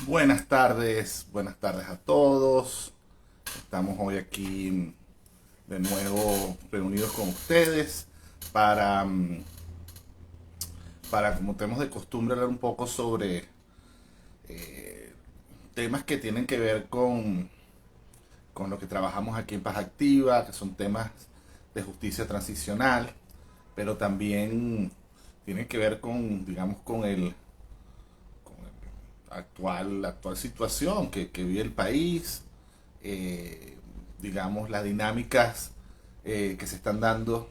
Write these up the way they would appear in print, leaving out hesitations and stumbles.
Buenas tardes a todos. Estamos hoy aquí de nuevo reunidos con ustedes para, como tenemos de costumbre, hablar un poco sobre eh, temas que tienen que ver con lo que trabajamos aquí en Paz Activa, que son temas de justicia transicional, pero también tienen que ver con, digamos, la actual situación que vive el país, digamos, las dinámicas que se están dando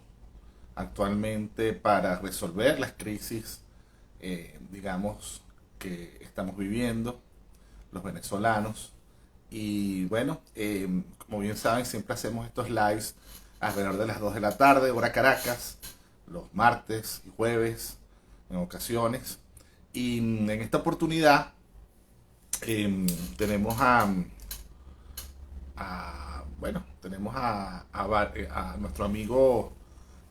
actualmente para resolver las crisis, digamos, que estamos viviendo los venezolanos. Y bueno, como bien saben, siempre hacemos estos lives alrededor de las 2 de la tarde, hora Caracas, los martes y jueves en ocasiones. Y en esta oportunidad tenemos a nuestro amigo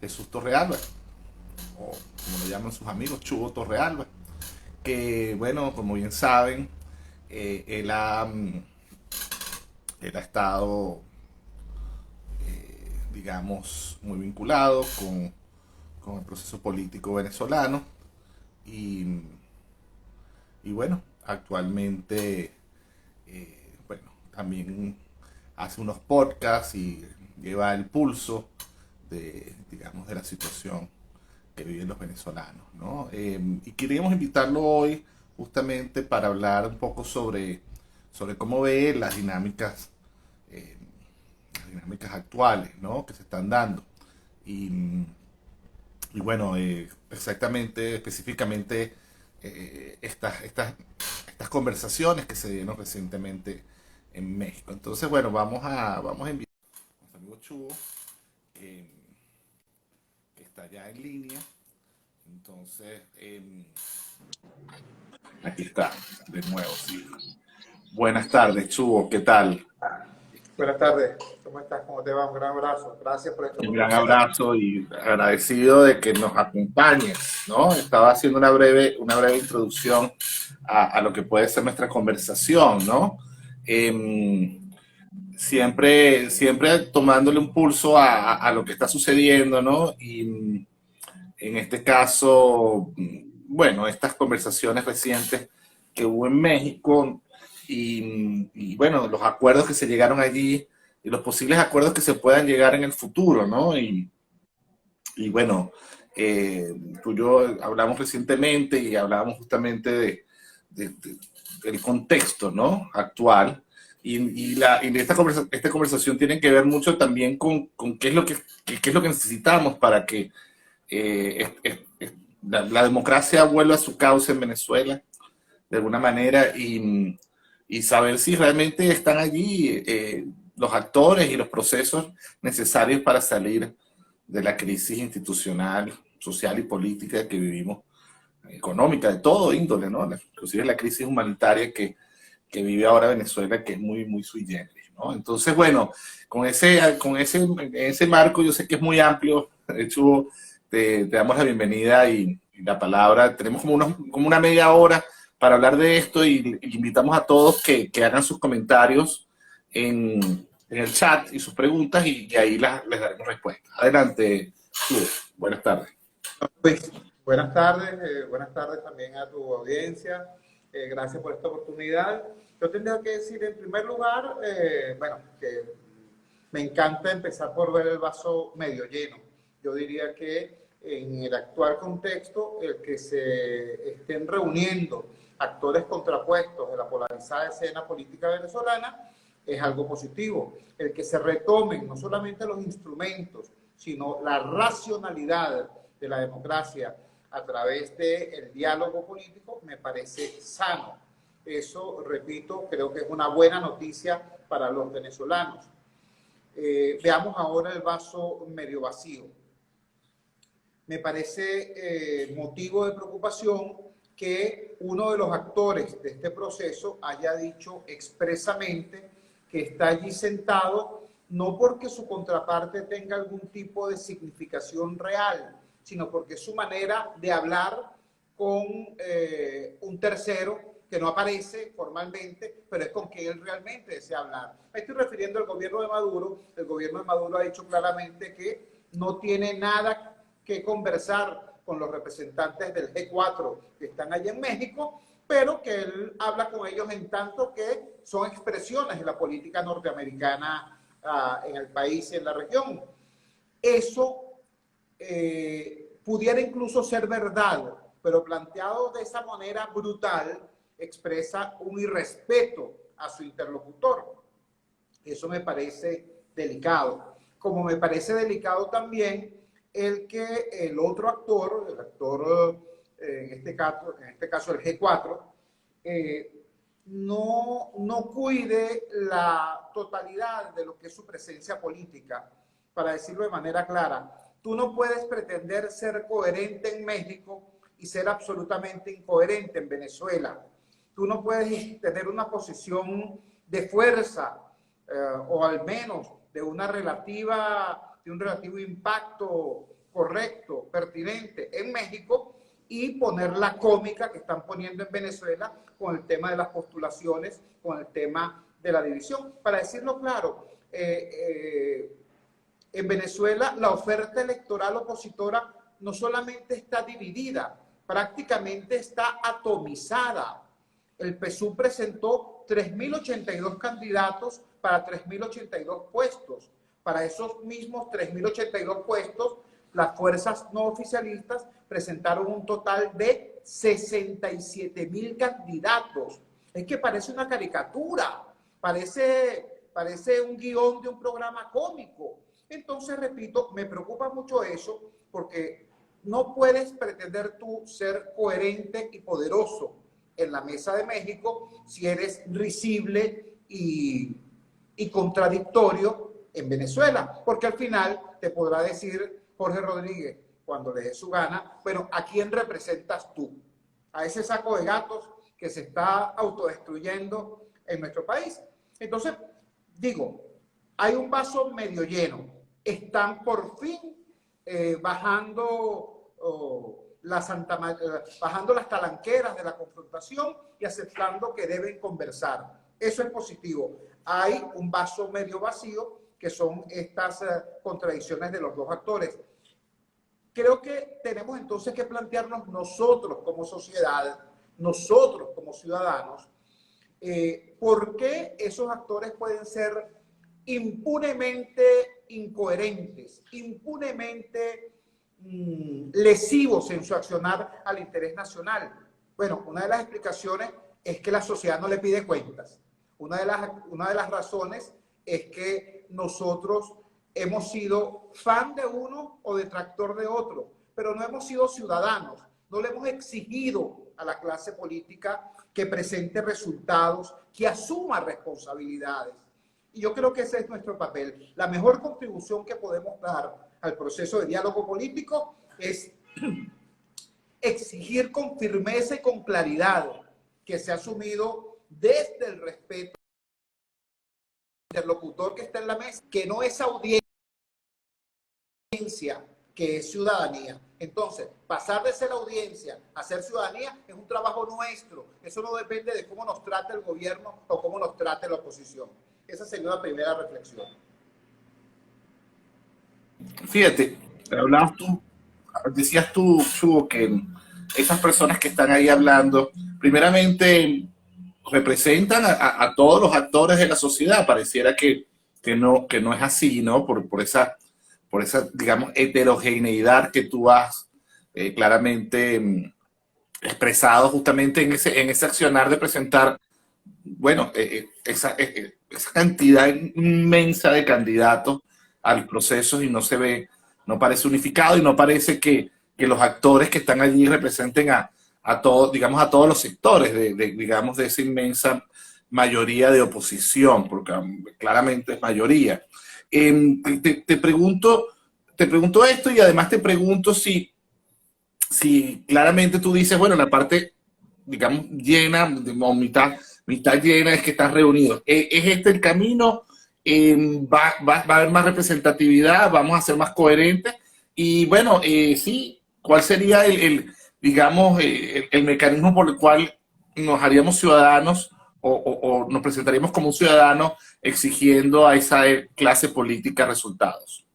Jesús Torrealba, o como lo llaman sus amigos, Chugo Torrealba, que bueno, como bien saben, eh, él, ha, mm, él ha estado, digamos, muy vinculado con el proceso político venezolano y, y bueno, actualmente, bueno, también hace unos podcasts y lleva el pulso de, digamos, de la situación que viven los venezolanos, ¿no? Y queríamos invitarlo hoy justamente para hablar un poco sobre cómo ve eh, las dinámicas actuales, ¿no? Que se están dando. Y, y bueno, exactamente, específicamente, estas conversaciones que se dieron recientemente en México. Entonces, bueno, vamos a invitar a nuestro amigo Chugo, eh, que está ya en línea. Entonces, aquí está, de nuevo, sí. Buenas tardes, Chugo, ¿qué tal? Buenas tardes, ¿cómo estás? ¿Cómo te va? Un gran abrazo. Gracias por esta Un gran oportunidad. abrazo y agradecido de que nos acompañes, ¿no? Estaba haciendo una breve introducción a lo que puede ser nuestra conversación, ¿no? Em, siempre tomándole un pulso a lo que está sucediendo, ¿no? Y en este caso, bueno, estas conversaciones recientes que hubo en México y bueno, los acuerdos que se llegaron allí y los posibles acuerdos que se puedan llegar en el futuro, ¿no? Y bueno, tú y yo hablamos recientemente y hablábamos justamente de- del contexto, ¿no? Actual. Y esta conversación tiene que ver mucho también con qué es lo que necesitamos para que la democracia vuelva a su cauce en Venezuela, de alguna manera, y saber si realmente están allí los actores y los procesos necesarios para salir de la crisis institucional, social y política que vivimos, económica, de todo índole, ¿no? Inclusive la crisis humanitaria que vive ahora Venezuela, que es muy, muy sui generis, ¿no? Entonces, bueno, en ese marco, yo sé que es muy amplio. De hecho, te damos la bienvenida y la palabra. Tenemos como una media hora para hablar de esto y invitamos a todos que hagan sus comentarios en el chat y sus preguntas y ahí les daremos respuesta. Adelante, Hugo. Buenas tardes. Luis, buenas tardes también a tu audiencia. Gracias por esta oportunidad. Yo tendría que decir en primer lugar, bueno, que me encanta empezar por ver el vaso medio lleno. Yo diría que en el actual contexto, el que se estén reuniendo actores contrapuestos de la polarizada escena política venezolana es algo positivo. El que se retomen no solamente los instrumentos, sino la racionalidad de la democracia a través del diálogo político me parece sano. Eso, repito, creo que es una buena noticia para los venezolanos. Veamos ahora el vaso medio vacío. Me parece motivo de preocupación que uno de los actores de este proceso haya dicho expresamente que está allí sentado no porque su contraparte tenga algún tipo de significación real, sino porque es su manera de hablar con un tercero que no aparece formalmente, pero es con quien él realmente desea hablar. Me estoy refiriendo al gobierno de Maduro. El gobierno de Maduro ha dicho claramente que no tiene nada que conversar con los representantes del G4 que están allí en México, pero que él habla con ellos en tanto que son expresiones de la política norteamericana en el país y en la región. Eso pudiera incluso ser verdad, pero planteado de esa manera brutal, expresa un irrespeto a su interlocutor. Eso me parece delicado. Como me parece delicado también el que el otro actor, el actor en este caso el G4, no cuide la totalidad de lo que es su presencia política. Para decirlo de manera clara, tú no puedes pretender ser coherente en México y ser absolutamente incoherente en Venezuela. Tú no puedes tener una posición de fuerza o al menos de un relativo impacto correcto, pertinente en México y poner la cómica que están poniendo en Venezuela con el tema de las postulaciones, con el tema de la división. Para decirlo claro, en Venezuela la oferta electoral opositora no solamente está dividida, prácticamente está atomizada. El PSUV presentó 3.082 candidatos para 3.082 puestos. Para esos mismos 3.082 puestos, las fuerzas no oficialistas presentaron un total de 67.000 candidatos. Es que parece una caricatura, parece un guión de un programa cómico. Entonces, repito, me preocupa mucho eso porque no puedes pretender tú ser coherente y poderoso en la mesa de México si eres risible y contradictorio en Venezuela, porque al final te podrá decir Jorge Rodríguez, cuando le dé su gana, bueno, ¿a quién representas tú? A ese saco de gatos que se está autodestruyendo en nuestro país. Entonces, digo, hay un vaso medio lleno. Están por fin bajando las talanqueras de la confrontación y aceptando que deben conversar. Eso es positivo. Hay un vaso medio vacío, que son estas contradicciones de los dos actores. Creo que tenemos entonces que plantearnos nosotros como sociedad, nosotros como ciudadanos, por qué esos actores pueden ser impunemente incoherentes, impunemente lesivos en su accionar al interés nacional. Bueno, una de las explicaciones es que la sociedad no le pide cuentas. Una de las razones es que nosotros hemos sido fan de uno o detractor de otro, pero no hemos sido ciudadanos, no le hemos exigido a la clase política que presente resultados, que asuma responsabilidades. Y yo creo que ese es nuestro papel. La mejor contribución que podemos dar al proceso de diálogo político es exigir con firmeza y con claridad que sea asumido desde el respeto al interlocutor que está en la mesa, que no es audiencia, que es ciudadanía. Entonces, pasar de ser audiencia a ser ciudadanía es un trabajo nuestro. Eso no depende de cómo nos trate el gobierno o cómo nos trate la oposición. Esa sería la primera reflexión. Fíjate, decías tú, Chugo, que esas personas que están ahí hablando, primeramente representan a todos los actores de la sociedad. Pareciera que no es así, ¿no? Por esa, digamos, heterogeneidad que tú has claramente expresado justamente en ese accionar de presentar, bueno, esa cantidad inmensa de candidatos a los procesos y no parece unificado y no parece que los actores que están allí representen a todos, digamos, a todos los sectores digamos, de esa inmensa mayoría de oposición, porque claramente es mayoría. Te pregunto esto y además te pregunto si claramente tú dices, bueno, la parte, digamos, llena, o mitad llena es que están reunidos. ¿Es este el camino? ¿Va a haber más representatividad? ¿Vamos a ser más coherentes? Y bueno, sí, ¿cuál sería digamos, el mecanismo por el cual nos haríamos ciudadanos o nos presentaríamos como un ciudadano exigiendo a esa clase política resultados?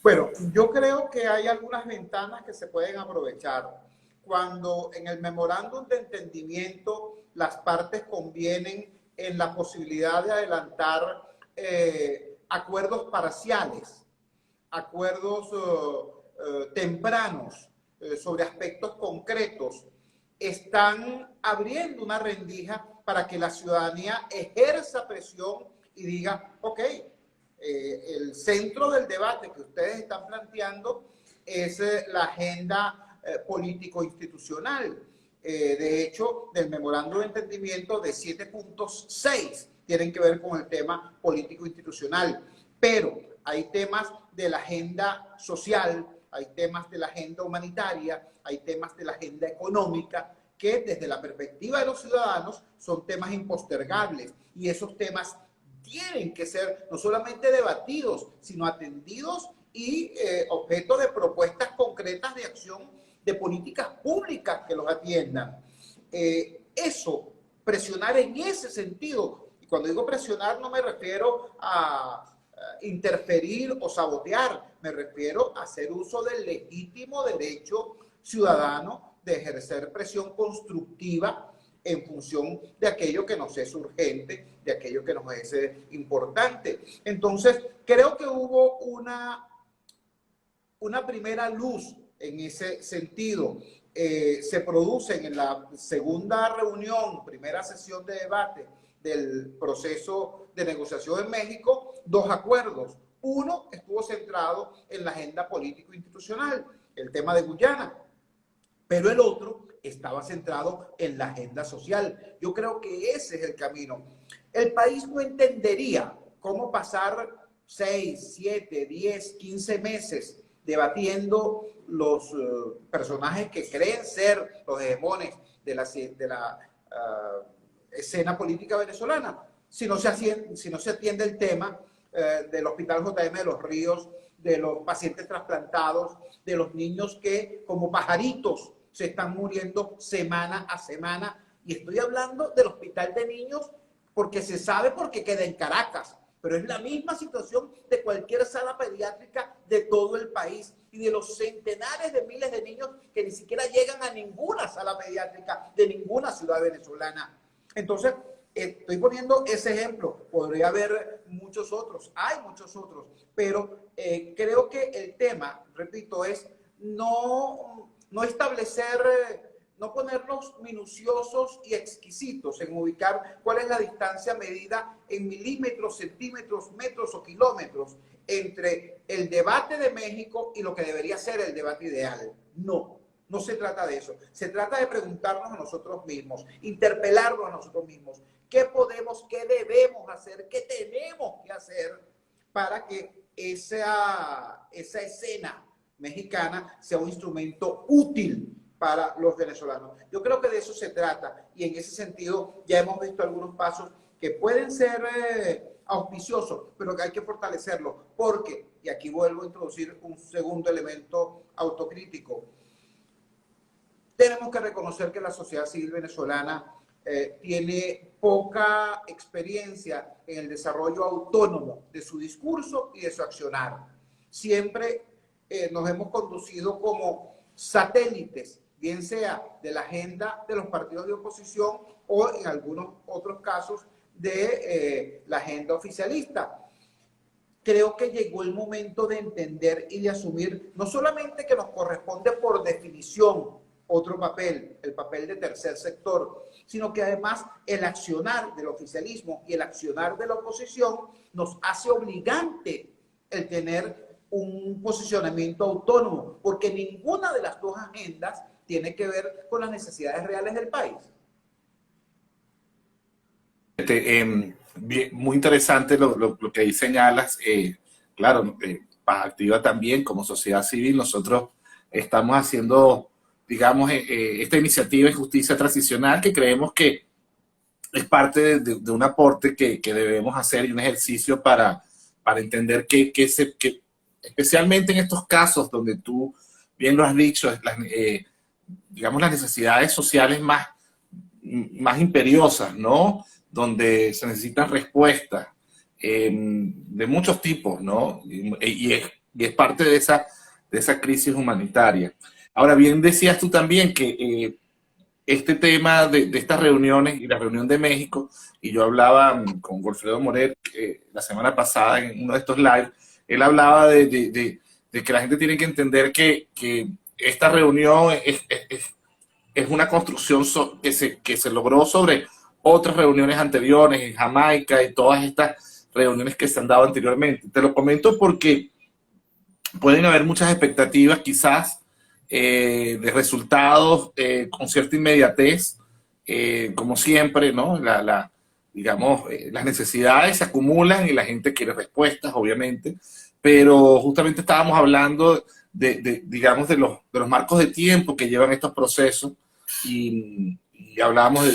Bueno, yo creo que hay algunas ventanas que se pueden aprovechar. Cuando en el memorándum de entendimiento las partes convienen en la posibilidad de adelantar acuerdos parciales, acuerdos tempranos sobre aspectos concretos, están abriendo una rendija para que la ciudadanía ejerza presión y diga, ok, el centro del debate que ustedes están planteando es la agenda político-institucional. De hecho, del memorándum de entendimiento de 7.6 tienen que ver con el tema político-institucional, pero hay temas de la agenda social, hay temas de la agenda humanitaria, hay temas de la agenda económica, que desde la perspectiva de los ciudadanos son temas impostergables, y esos temas tienen que ser no solamente debatidos, sino atendidos y objeto de propuestas concretas de acción, de políticas públicas que los atiendan. Eso, presionar en ese sentido, y cuando digo presionar no me refiero a interferir o sabotear, me refiero a hacer uso del legítimo derecho ciudadano de ejercer presión constructiva en función de aquello que nos es urgente, de aquello que nos es importante. Entonces, creo que hubo una primera luz en ese sentido. Se producen en la segunda reunión, primera sesión de debate del proceso de negociación en México, dos acuerdos. Uno estuvo centrado en la agenda político-institucional, el tema de Guyana, pero el otro estaba centrado en la agenda social. Yo creo que ese es el camino. El país no entendería cómo pasar 6, 7, 10, 15 meses debatiendo los personajes que creen ser los hegemones de la escena política venezolana, si no se atiende el tema del Hospital JM de Los Ríos, de los pacientes trasplantados, de los niños que como pajaritos se están muriendo semana a semana. Y estoy hablando del hospital de niños porque se sabe porque queda en Caracas, pero es la misma situación de cualquier sala pediátrica de todo el país y de los centenares de miles de niños que ni siquiera llegan a ninguna sala pediátrica de ninguna ciudad venezolana. Entonces, estoy poniendo ese ejemplo, podría haber muchos otros, hay muchos otros, pero creo que el tema, repito, es no establecer, no ponernos minuciosos y exquisitos en ubicar cuál es la distancia medida en milímetros, centímetros, metros o kilómetros entre el debate de México y lo que debería ser el debate ideal. No se trata de eso. Se trata de preguntarnos a nosotros mismos, interpelarnos a nosotros mismos. ¿Qué podemos, qué debemos hacer, qué tenemos que hacer para que esa escena mexicana sea un instrumento útil para los venezolanos? Yo creo que de eso se trata, y en ese sentido ya hemos visto algunos pasos que pueden ser auspiciosos, pero que hay que fortalecerlo, porque, y aquí vuelvo a introducir un segundo elemento autocrítico, tenemos que reconocer que la sociedad civil venezolana tiene poca experiencia en el desarrollo autónomo de su discurso y de su accionar. Siempre nos hemos conducido como satélites, bien sea de la agenda de los partidos de oposición o en algunos otros casos de la agenda oficialista. Creo que llegó el momento de entender y de asumir no solamente que nos corresponde por definición otro papel, el papel de tercer sector, sino que además el accionar del oficialismo y el accionar de la oposición nos hace obligante el tener un posicionamiento autónomo, porque ninguna de las dos agendas tiene que ver con las necesidades reales del país. Muy interesante lo que ahí señalas. Claro, Paz Activa también, como sociedad civil, nosotros estamos haciendo, digamos, esta iniciativa de justicia transicional que creemos que es parte de un aporte que debemos hacer y un ejercicio para entender que especialmente en estos casos donde tú bien lo has dicho, digamos, las necesidades sociales más más imperiosas, ¿no? Donde se necesitan respuestas de muchos tipos, ¿no? Y es parte de esa crisis humanitaria. Ahora bien, decías tú también que este tema de estas reuniones y la reunión de México, y yo hablaba con Golfredo Moret la semana pasada en uno de estos lives, él hablaba de que la gente tiene que entender que esta reunión es una construcción que se logró sobre otras reuniones anteriores en Jamaica y todas estas reuniones que se han dado anteriormente. Te lo comento porque pueden haber muchas expectativas quizás de resultados con cierta inmediatez, como siempre, ¿no? Digamos, las necesidades se acumulan y la gente quiere respuestas, obviamente, pero justamente estábamos hablando digamos, de los marcos de tiempo que llevan estos procesos y hablábamos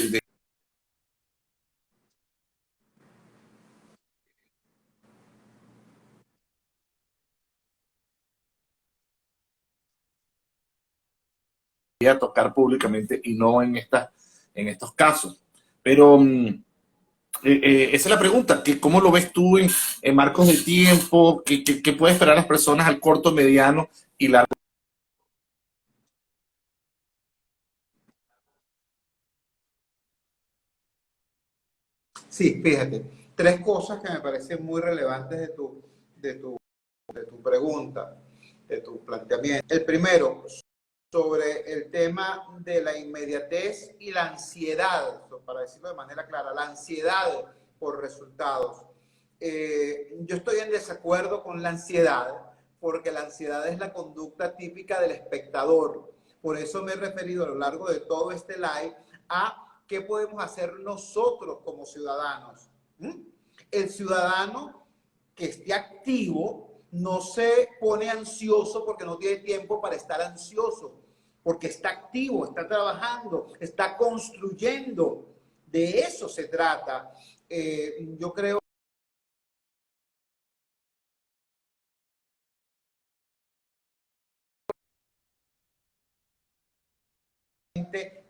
a tocar públicamente y no en estos casos. Pero esa es la pregunta, que ¿cómo lo ves tú en marcos de tiempo? ¿Qué puede esperar las personas al corto, mediano y largo? Sí, fíjate, tres cosas que me parecen muy relevantes de tu pregunta, de tu planteamiento. El primero, sobre el tema de la inmediatez y la ansiedad, para decirlo de manera clara, la ansiedad por resultados. Yo estoy en desacuerdo con la ansiedad, porque la ansiedad es la conducta típica del espectador. Por eso me he referido a lo largo de todo este live a qué podemos hacer nosotros como ciudadanos. El ciudadano que esté activo no se pone ansioso porque no tiene tiempo para estar ansioso, porque está activo, está trabajando, está construyendo. De eso se trata. Yo creo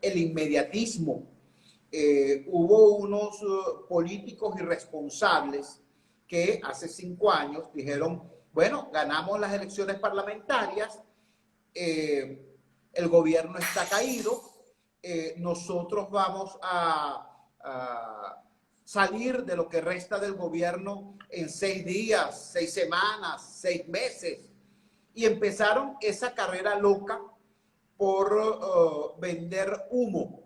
el inmediatismo. Hubo unos políticos irresponsables que hace 5 años dijeron, bueno, ganamos las elecciones parlamentarias, el gobierno está caído, nosotros vamos a salir de lo que resta del gobierno en 6 días, 6 semanas, 6 meses. Y empezaron esa carrera loca por vender humo.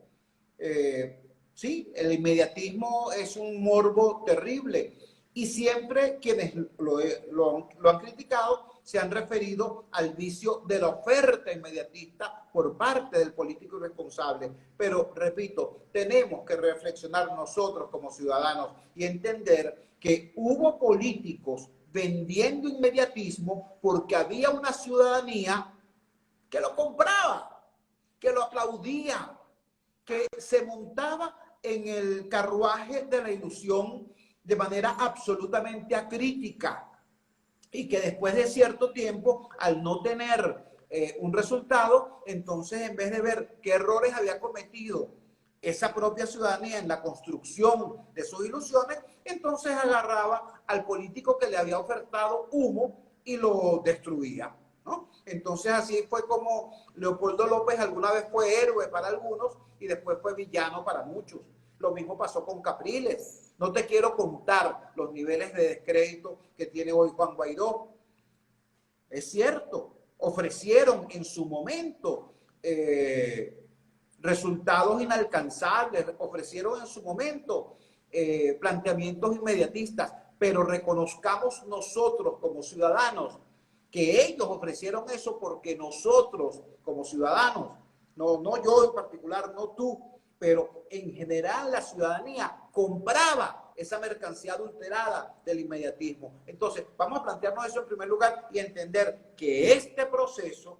Sí, el inmediatismo es un morbo terrible y siempre quienes lo han criticado se han referido al vicio de la oferta inmediatista por parte del político irresponsable. Pero, repito, tenemos que reflexionar nosotros como ciudadanos y entender que hubo políticos vendiendo inmediatismo porque había una ciudadanía que lo compraba, que lo aplaudía, que se montaba en el carruaje de la ilusión de manera absolutamente acrítica y que después de cierto tiempo, al no tener un resultado, entonces en vez de ver qué errores había cometido esa propia ciudadanía en la construcción de sus ilusiones, entonces agarraba al político que le había ofertado humo y lo destruía, ¿no? Entonces así fue como Leopoldo López alguna vez fue héroe para algunos y después fue villano para muchos. Lo mismo pasó con Capriles. No te quiero contar los niveles de descrédito que tiene hoy Juan Guaidó. Es cierto, ofrecieron en su momento resultados inalcanzables, ofrecieron en su momento planteamientos inmediatistas, pero reconozcamos nosotros como ciudadanos que ellos ofrecieron eso porque nosotros como ciudadanos, no yo en particular, no tú, pero en general la ciudadanía compraba esa mercancía adulterada del inmediatismo. Entonces, vamos a plantearnos eso en primer lugar y entender que este proceso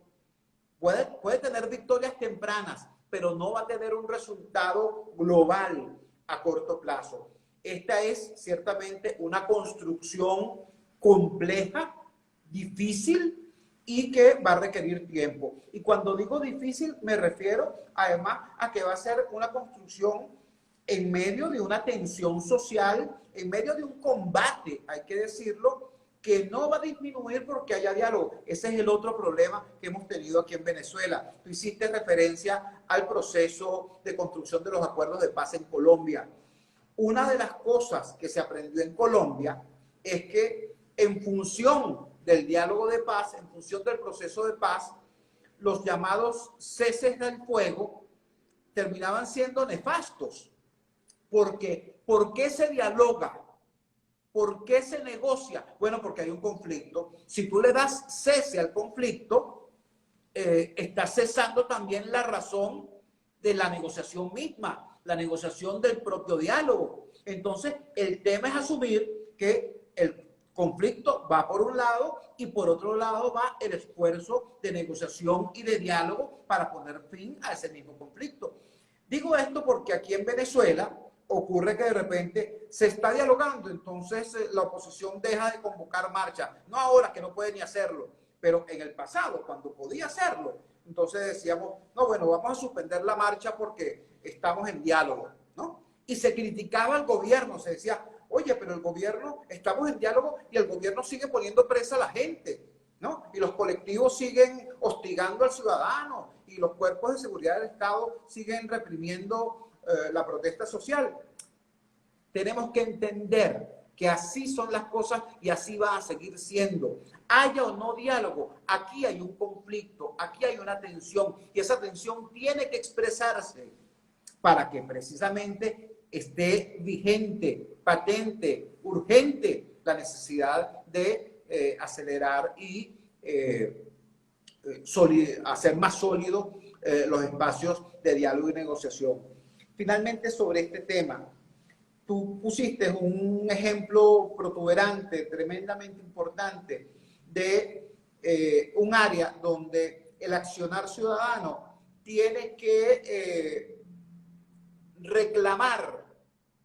puede tener victorias tempranas, pero no va a tener un resultado global a corto plazo. Esta es ciertamente una construcción compleja, difícil, y que va a requerir tiempo. Y cuando digo difícil, me refiero además a que va a ser una construcción en medio de una tensión social, en medio de un combate, hay que decirlo, que no va a disminuir porque haya diálogo. Ese es el otro problema que hemos tenido aquí en Venezuela. Tú hiciste referencia al proceso de construcción de los acuerdos de paz en Colombia. Una de las cosas que se aprendió en Colombia es que en función del diálogo de paz, en función del proceso de paz, los llamados ceses del fuego terminaban siendo nefastos. Porque, ¿por qué se dialoga? ¿Por qué se negocia? Bueno, porque hay un conflicto. Si tú le das cese al conflicto, estás cesando también la razón de la negociación misma, la negociación del propio diálogo. Entonces, el tema es asumir que el conflicto va por un lado y por otro lado va el esfuerzo de negociación y de diálogo para poner fin a ese mismo conflicto. Digo esto porque aquí en Venezuela ocurre que de repente se está dialogando, entonces la oposición deja de convocar marcha. No ahora, que no puede ni hacerlo, pero en el pasado, cuando podía hacerlo, entonces decíamos, no, bueno, vamos a suspender la marcha porque estamos en diálogo, ¿no? Y se criticaba al gobierno, se decía, oye, pero el gobierno, estamos en diálogo y el gobierno sigue poniendo presa a la gente, ¿no? Y los colectivos siguen hostigando al ciudadano y los cuerpos de seguridad del Estado siguen reprimiendo la protesta social. Tenemos que entender que así son las cosas y así va a seguir siendo. Haya o no diálogo, aquí hay un conflicto, aquí hay una tensión y esa tensión tiene que expresarse para que precisamente esté vigente, patente, urgente la necesidad de acelerar y hacer más sólidos los espacios de diálogo y negociación. Finalmente, sobre este tema, tú pusiste un ejemplo protuberante, tremendamente importante, de un área donde el accionar ciudadano tiene que reclamar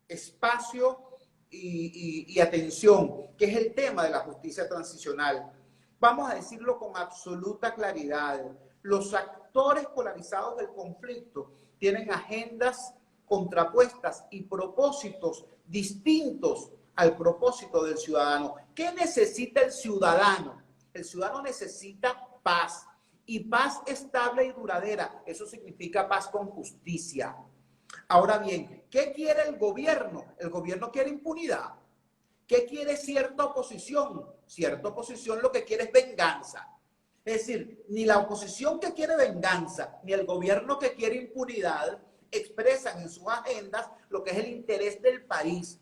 espacio y atención, que es el tema de la justicia transicional. Vamos a decirlo con absoluta claridad. Los actores polarizados del conflicto tienen agendas contrapuestas y propósitos distintos al propósito del ciudadano. ¿Qué necesita el ciudadano? El ciudadano necesita paz y paz estable y duradera. Eso significa paz con justicia. Ahora bien, ¿qué quiere el gobierno? El gobierno quiere impunidad. ¿Qué quiere cierta oposición? Cierta oposición lo que quiere es venganza. Es decir, ni la oposición que quiere venganza, ni el gobierno que quiere impunidad expresan en sus agendas lo que es el interés del país.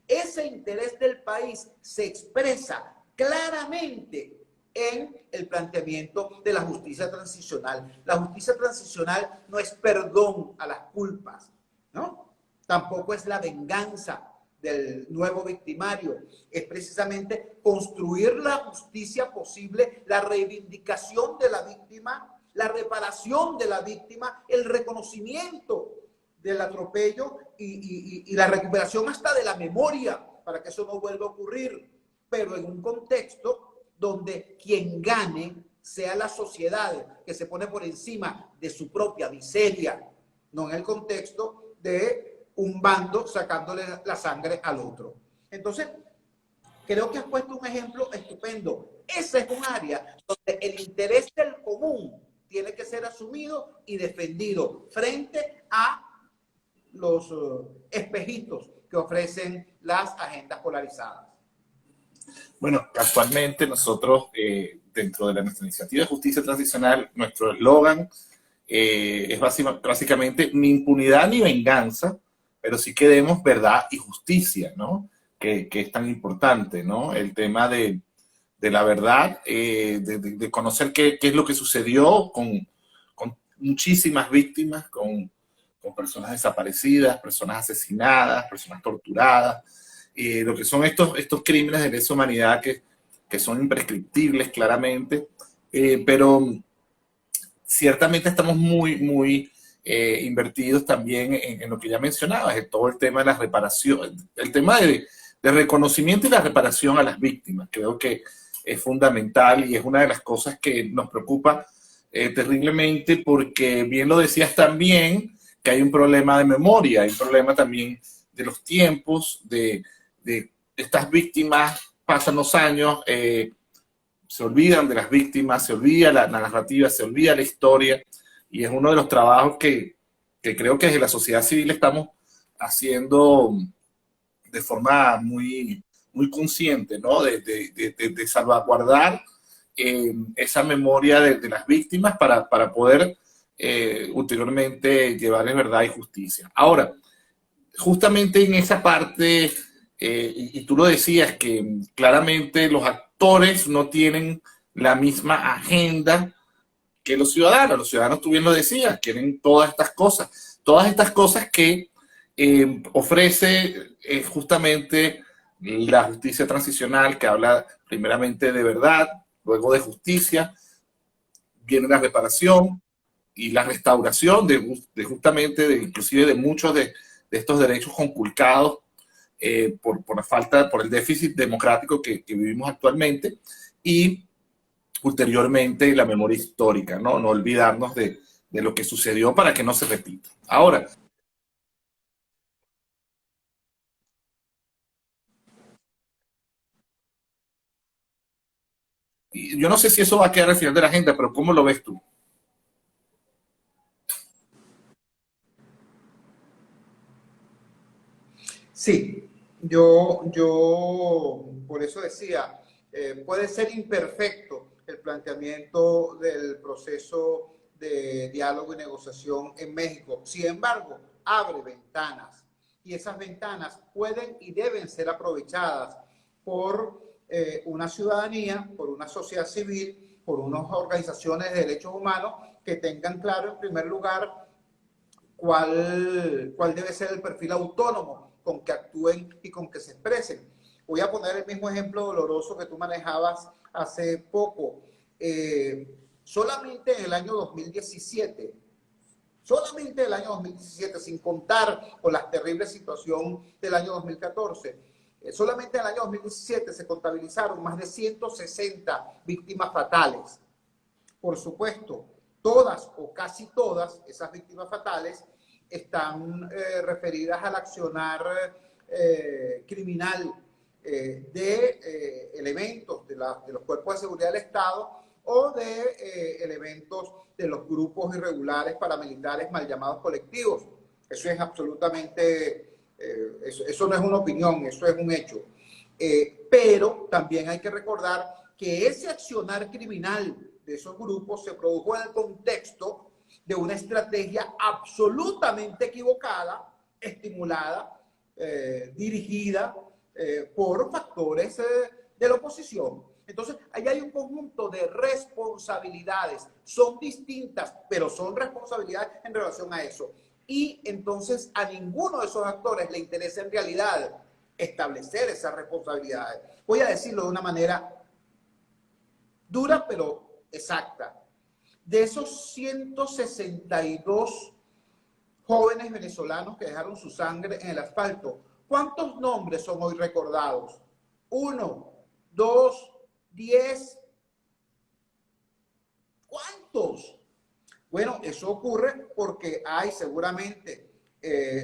Ese interés del país se expresa claramente en el planteamiento de la justicia transicional. La justicia transicional no es perdón a las culpas, ¿no? Tampoco es la venganza del nuevo victimario, es precisamente construir la justicia posible, la reivindicación de la víctima, la reparación de la víctima, el reconocimiento del atropello y la recuperación hasta de la memoria para que eso no vuelva a ocurrir, pero en un contexto donde quien gane sea la sociedad que se pone por encima de su propia miseria, no en el contexto de un bando sacándole la sangre al otro. Entonces, creo que has puesto un ejemplo estupendo. Ese es un área donde el interés del común tiene que ser asumido y defendido frente a los espejitos que ofrecen las agendas polarizadas. Bueno, actualmente nosotros, dentro de nuestra iniciativa de justicia transicional, nuestro eslogan es básicamente ni impunidad ni venganza, pero sí queremos verdad y justicia, ¿no? Que es tan importante, ¿no? El tema de la verdad, de conocer qué es lo que sucedió con muchísimas víctimas, con personas desaparecidas, personas asesinadas, personas torturadas, lo que son estos crímenes de lesa humanidad que son imprescriptibles claramente, pero ciertamente estamos muy invertidos también en lo que ya mencionabas, en todo el tema de la reparación, el tema de reconocimiento y la reparación a las víctimas. Creo que es fundamental y es una de las cosas que nos preocupa terriblemente, porque bien lo decías también, que hay un problema de memoria, hay un problema también de los tiempos, de estas víctimas, pasan los años, se olvidan de las víctimas, se olvida la narrativa, se olvida la historia, y es uno de los trabajos que creo que desde la sociedad civil estamos haciendo de forma muy consciente, ¿no? De salvaguardar esa memoria de las víctimas para poder ulteriormente llevarles verdad y justicia. Ahora, justamente en esa parte, y tú lo decías, que claramente los actores no tienen la misma agenda que los ciudadanos. Los ciudadanos, tú bien lo decías, quieren todas estas cosas que ofrece justamente la justicia transicional, que habla primeramente de verdad, luego de justicia, viene la reparación y la restauración justamente inclusive de muchos de estos derechos conculcados por la falta, por el déficit democrático que vivimos actualmente, y ulteriormente la memoria histórica, ¿no? No olvidarnos de lo que sucedió para que no se repita. Ahora, yo no sé si eso va a quedar al final de la agenda, pero ¿cómo lo ves tú? Sí, por eso decía, puede ser imperfecto el planteamiento del proceso de diálogo y negociación en México. Sin embargo, abre ventanas y esas ventanas pueden y deben ser aprovechadas por una ciudadanía, por una sociedad civil, por unas organizaciones de derechos humanos que tengan claro, en primer lugar, cuál debe ser el perfil autónomo con que actúen y con que se expresen. Voy a poner el mismo ejemplo doloroso que tú manejabas hace poco. Solamente en el año 2017, solamente el año 2017, sin contar con la terrible situación del año 2014, solamente en el año 2017 se contabilizaron más de 160 víctimas fatales. Por supuesto, todas o casi todas esas víctimas fatales están referidas al accionar criminal de elementos de los cuerpos de seguridad del Estado o de elementos de los grupos irregulares paramilitares mal llamados colectivos. Eso es absolutamente, eso no es una opinión, eso es un hecho. Pero también hay que recordar que ese accionar criminal de esos grupos se produjo en el contexto de una estrategia absolutamente equivocada, estimulada, dirigida por factores de la oposición. Entonces, ahí hay un conjunto de responsabilidades. Son distintas, pero son responsabilidades en relación a eso. Y entonces a ninguno de esos actores le interesa en realidad establecer esas responsabilidades. Voy a decirlo de una manera dura, pero exacta. De esos 162 jóvenes venezolanos que dejaron su sangre en el asfalto, ¿cuántos nombres son hoy recordados? 1, 2, 10. ¿Cuántos? Bueno, eso ocurre porque hay seguramente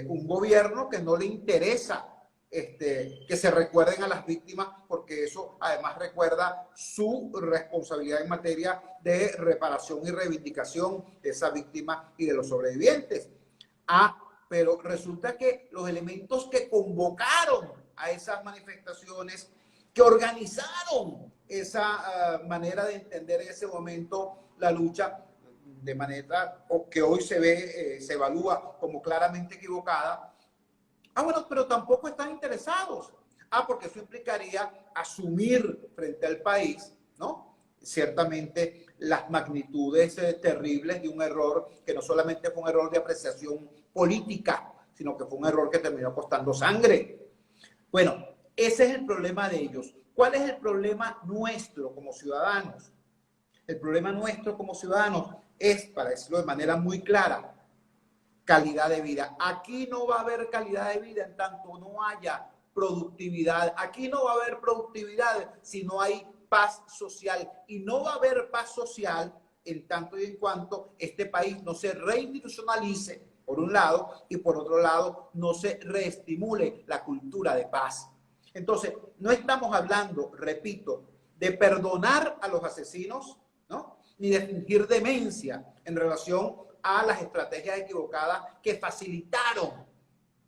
un gobierno que no le interesa que se recuerden a las víctimas, porque eso además recuerda su responsabilidad en materia de reparación y reivindicación de esa víctima y de los sobrevivientes. Pero resulta que los elementos que convocaron a esas manifestaciones, que organizaron esa manera de entender en ese momento la lucha, de manera que hoy se ve, se evalúa como claramente equivocada. Bueno, pero tampoco están interesados. Porque eso implicaría asumir frente al país, ¿no? Ciertamente las magnitudes terribles de un error que no solamente fue un error de apreciación política, sino que fue un error que terminó costando sangre. Bueno, ese es el problema de ellos. ¿Cuál es el problema nuestro como ciudadanos? El problema nuestro como ciudadanos es, para decirlo de manera muy clara, calidad de vida. Aquí no va a haber calidad de vida en tanto no haya productividad. Aquí no va a haber productividad si no hay paz social. Y no va a haber paz social en tanto y en cuanto este país no se reinstitucionalice, por un lado, y por otro lado, no se reestimule la cultura de paz. Entonces, no estamos hablando, repito, de perdonar a los asesinos, ¿no? Ni de fingir demencia en relación a las estrategias equivocadas que facilitaron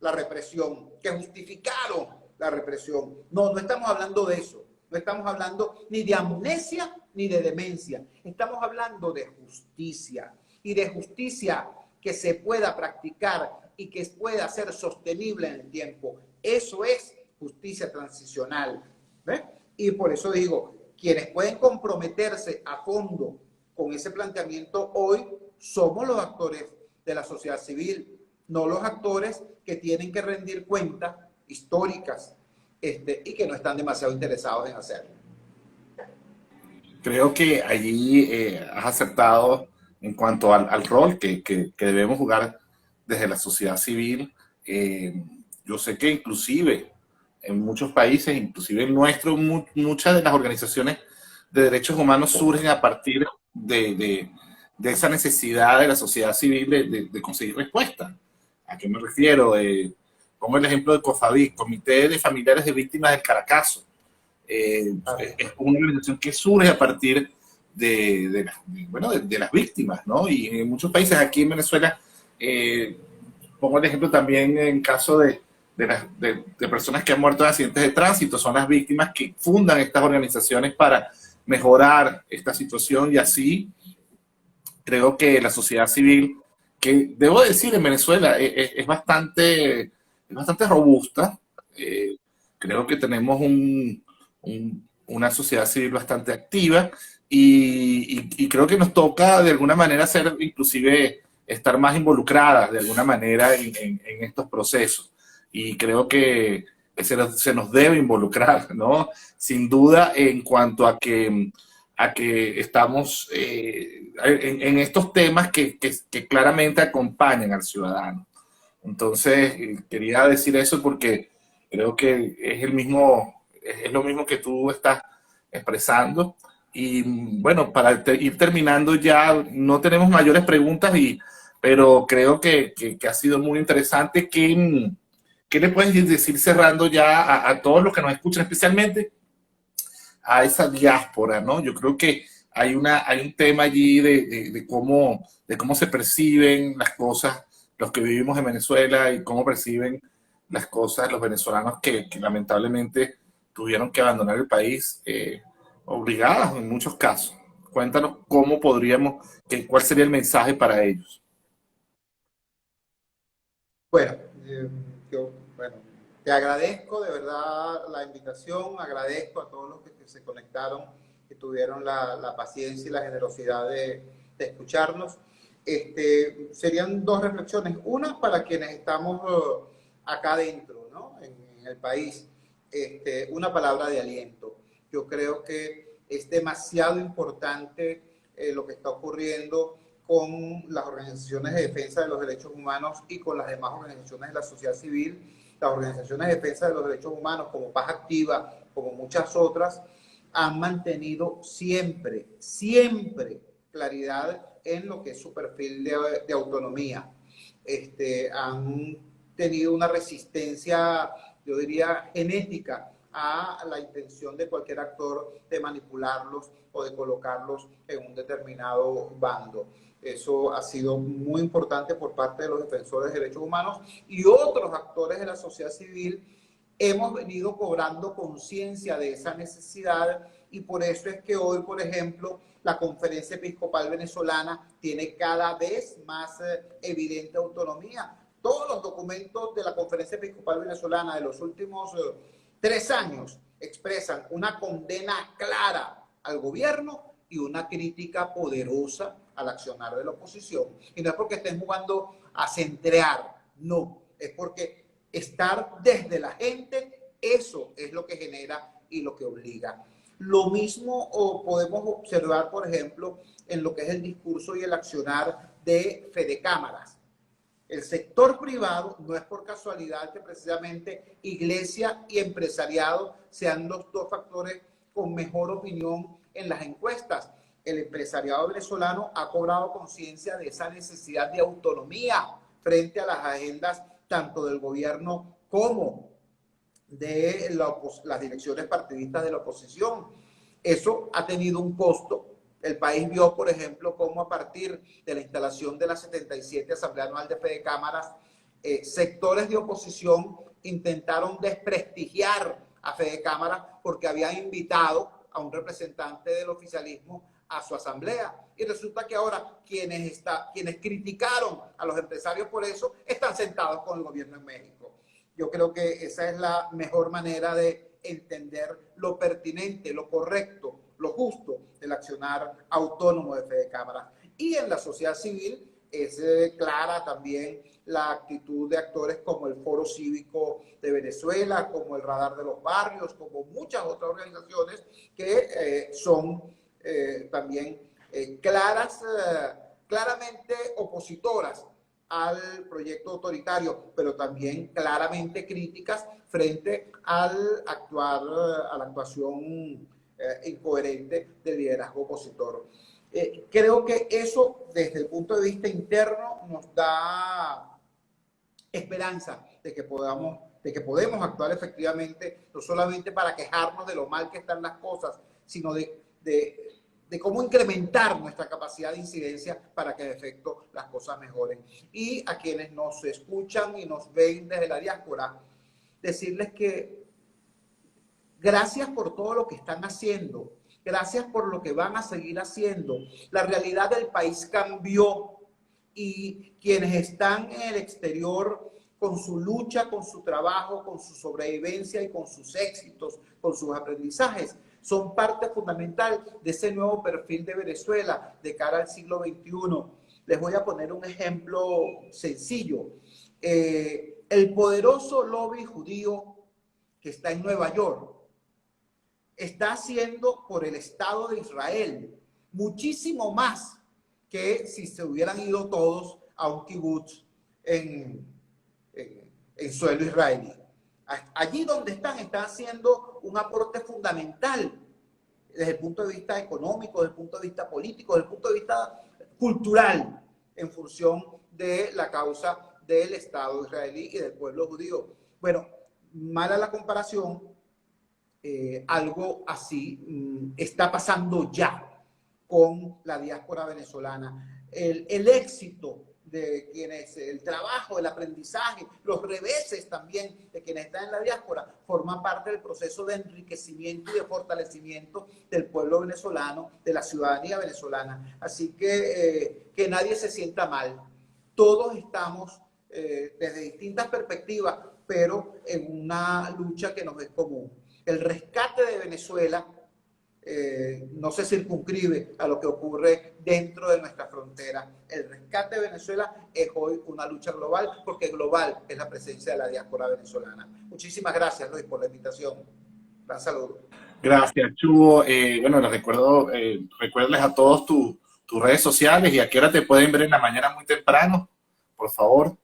la represión, que justificaron la represión. No, no estamos hablando de eso. No estamos hablando ni de amnesia ni de demencia. Estamos hablando de justicia, y de justicia que se pueda practicar y que pueda ser sostenible en el tiempo. Eso es justicia transicional. ¿Ve? Y por eso digo, quienes pueden comprometerse a fondo con ese planteamiento hoy somos los actores de la sociedad civil, no los actores que tienen que rendir cuentas históricas y que no están demasiado interesados en hacerlo. Creo que allí has acertado en cuanto al rol que debemos jugar desde la sociedad civil. Yo sé que inclusive en muchos países, inclusive el nuestro, muchas de las organizaciones de derechos humanos surgen a partir de esa necesidad de la sociedad civil de conseguir respuesta. ¿A qué me refiero? Pongo el ejemplo de COFAVIC, Comité de Familiares de Víctimas del Caracazo. Es una organización que surge a partir de las víctimas, ¿no? Y en muchos países, aquí en Venezuela, pongo el ejemplo también en caso de personas que han muerto en accidentes de tránsito, son las víctimas que fundan estas organizaciones para mejorar esta situación, y así creo que la sociedad civil, que debo decir en Venezuela es bastante robusta. Creo que tenemos una sociedad civil bastante activa, y creo que nos toca de alguna manera ser, inclusive estar más involucradas de alguna manera en estos procesos, y creo que se nos debe involucrar, ¿no? Sin duda, en cuanto a que estamos en estos temas que claramente acompañan al ciudadano. Entonces, quería decir eso porque creo que es lo mismo que tú estás expresando. Y bueno, para ir terminando ya, no tenemos mayores preguntas, pero creo que ha sido muy interesante. ¿Qué le puedes decir cerrando ya a todos los que nos escuchan, especialmente a esa diáspora, ¿no? Yo creo que hay un tema allí de cómo se perciben las cosas los que vivimos en Venezuela, y cómo perciben las cosas los venezolanos que lamentablemente tuvieron que abandonar el país, obligados en muchos casos. Cuéntanos cómo cuál sería el mensaje para ellos. Bueno, bueno, te agradezco de verdad la invitación, agradezco a todos los que se conectaron, que tuvieron la paciencia y la generosidad de escucharnos. Serían dos reflexiones. Una, para quienes estamos acá adentro, ¿no? En el país, una palabra de aliento. Yo creo que es demasiado importante lo que está ocurriendo con las organizaciones de defensa de los derechos humanos y con las demás organizaciones de la sociedad civil. Las organizaciones de defensa de los derechos humanos, como Paz Activa, como muchas otras, han mantenido siempre claridad en lo que es su perfil de autonomía. Han tenido una resistencia, yo diría, genética a la intención de cualquier actor de manipularlos o de colocarlos en un determinado bando. Eso ha sido muy importante por parte de los defensores de derechos humanos y otros actores de la sociedad civil. Hemos venido cobrando conciencia de esa necesidad, y por eso es que hoy, por ejemplo, la Conferencia Episcopal Venezolana tiene cada vez más evidente autonomía. Todos los documentos de la Conferencia Episcopal Venezolana de los últimos 3 años expresan una condena clara al gobierno y una crítica poderosa al accionar de la oposición. Y no es porque estén jugando a centrear, no, es porque estar desde la gente, eso es lo que genera y lo que obliga. Lo mismo podemos observar, por ejemplo, en lo que es el discurso y el accionar de Fedecámaras. El sector privado, no es por casualidad que precisamente iglesia y empresariado sean los dos factores con mejor opinión en las encuestas. El empresariado venezolano ha cobrado conciencia de esa necesidad de autonomía frente a las agendas tanto del gobierno como de las direcciones partidistas de la oposición. Eso ha tenido un costo. El país vio, por ejemplo, cómo a partir de la instalación de la 77 Asamblea Anual de Fede Cámaras, sectores de oposición intentaron desprestigiar a Fede Cámaras porque habían invitado a un representante del oficialismo a su asamblea. Y resulta que ahora quienes criticaron a los empresarios por eso están sentados con el gobierno en México. Yo creo que esa es la mejor manera de entender lo pertinente, lo correcto, lo justo del accionar autónomo de Fede Cámaras. Y en la sociedad civil es clara también la actitud de actores como el Foro Cívico de Venezuela, como el Radar de los Barrios, como muchas otras organizaciones que son también claramente opositoras al proyecto autoritario, pero también claramente críticas frente a la actuación incoherente del liderazgo opositor. Creo que eso, desde el punto de vista interno, nos da esperanza de que podemos actuar efectivamente, no solamente para quejarnos de lo mal que están las cosas, sino de cómo incrementar nuestra capacidad de incidencia para que de efecto las cosas mejoren. Y a quienes nos escuchan y nos ven desde la diáspora, decirles que gracias por todo lo que están haciendo, gracias por lo que van a seguir haciendo. La realidad del país cambió y quienes están en el exterior con su lucha, con su trabajo, con su sobrevivencia y con sus éxitos, con sus aprendizajes, son parte fundamental de ese nuevo perfil de Venezuela de cara al siglo XXI. Les voy a poner un ejemplo sencillo. El poderoso lobby judío que está en Nueva York está haciendo por el Estado de Israel muchísimo más que si se hubieran ido todos a un kibutz en suelo israelí. Allí donde están haciendo un aporte fundamental desde el punto de vista económico, desde el punto de vista político, desde el punto de vista cultural, en función de la causa del Estado israelí y del pueblo judío. Bueno, mala la comparación, algo así está pasando ya con la diáspora venezolana. El éxito de quienes, el trabajo, el aprendizaje, los reveses también de quienes están en la diáspora, forman parte del proceso de enriquecimiento y de fortalecimiento del pueblo venezolano, de la ciudadanía venezolana. Así que nadie se sienta mal. Todos estamos desde distintas perspectivas, pero en una lucha que nos es común. El rescate de Venezuela no se circunscribe a lo que ocurre dentro de nuestra frontera. El rescate de Venezuela es hoy una lucha global, porque global es la presencia de la diáspora venezolana. Muchísimas gracias, Luis, por la invitación. Gran saludo. Gracias, Chugo. Bueno, les recuerdes a todos tus redes sociales y a qué hora te pueden ver en la mañana muy temprano, por favor.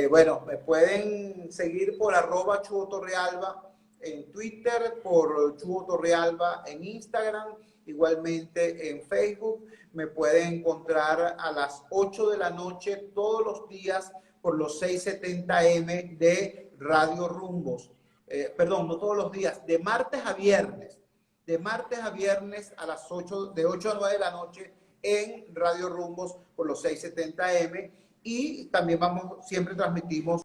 Bueno, me pueden seguir por @ChugoTorrealba en Twitter, por Chugo Torrealba en Instagram, igualmente en Facebook. Me pueden encontrar a las 8 de la noche todos los días por los 670M de Radio Rumbos. Perdón, no todos los días, de martes a viernes. De martes a viernes a las 8, de 8 a 9 de la noche en Radio Rumbos por los 670M. Y también siempre transmitimos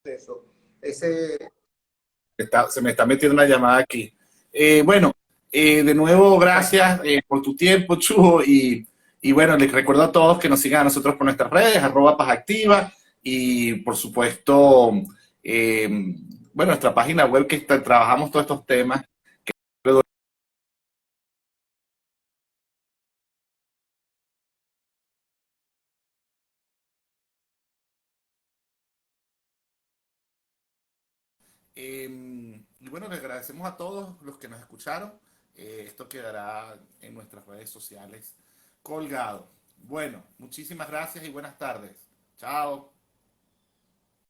eso. Se me está metiendo una llamada aquí. Bueno, de nuevo, gracias por tu tiempo, Chugo. Y bueno, les recuerdo a todos que nos sigan a nosotros por nuestras redes, @pazactiva. Y por supuesto, bueno, nuestra página web que trabajamos todos estos temas. Y bueno, les agradecemos a todos los que nos escucharon. Esto quedará en nuestras redes sociales colgado. Bueno, muchísimas gracias y buenas tardes. Chao.